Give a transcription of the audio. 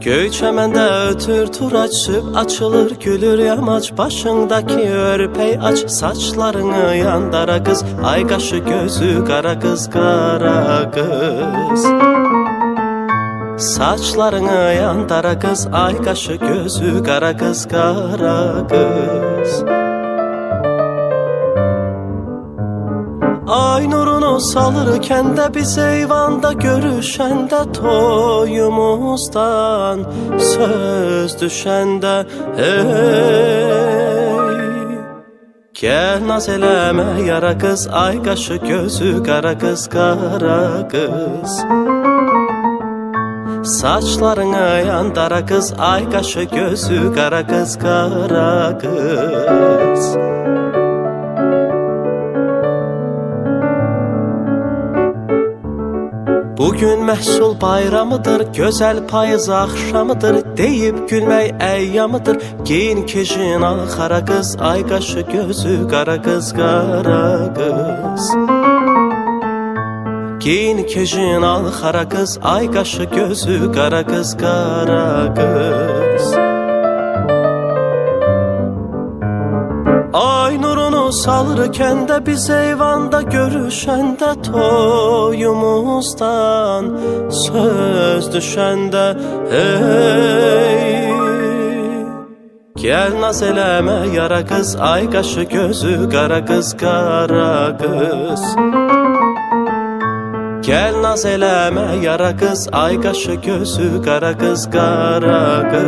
Göy çəməndə ötür tur açıb, açılır gülür yamaç, başındaki örpey aç, saçlarını yandara kız, ay qaşı gözü qara kız, qara kız. Saçlarını yandara kız, ay qaşı gözü qara kız, qara kız. Ay nurunu salırken de biz eyvanda görüşende, toyumuzdan söz düşende hey. Gel naz eləmə yara kız, ay qaşı gözü qara kız, qara kız. Saçlarını yandara kız, ay qaşı gözü qara kız, qara kız. Bugün məhsul bayramıdır, gözəl payız axşamıdır, deyib gülmək əyyamıdır. Giyin kejin al xara kız, ay qaşı gözü qara kız, qara kız. Giyin kejin al xara kız, ay qaşı gözü qara kız, qara kız. Ay nurunu salırken de biz eyvanda görüşende, toyumuzdan söz düşende hey. Gel naz eləmə yara kız, ay qaşı gözü qara kız, qara kız. Gel naz eləmə yara kız, ay qaşı gözü qara kız, qara kız.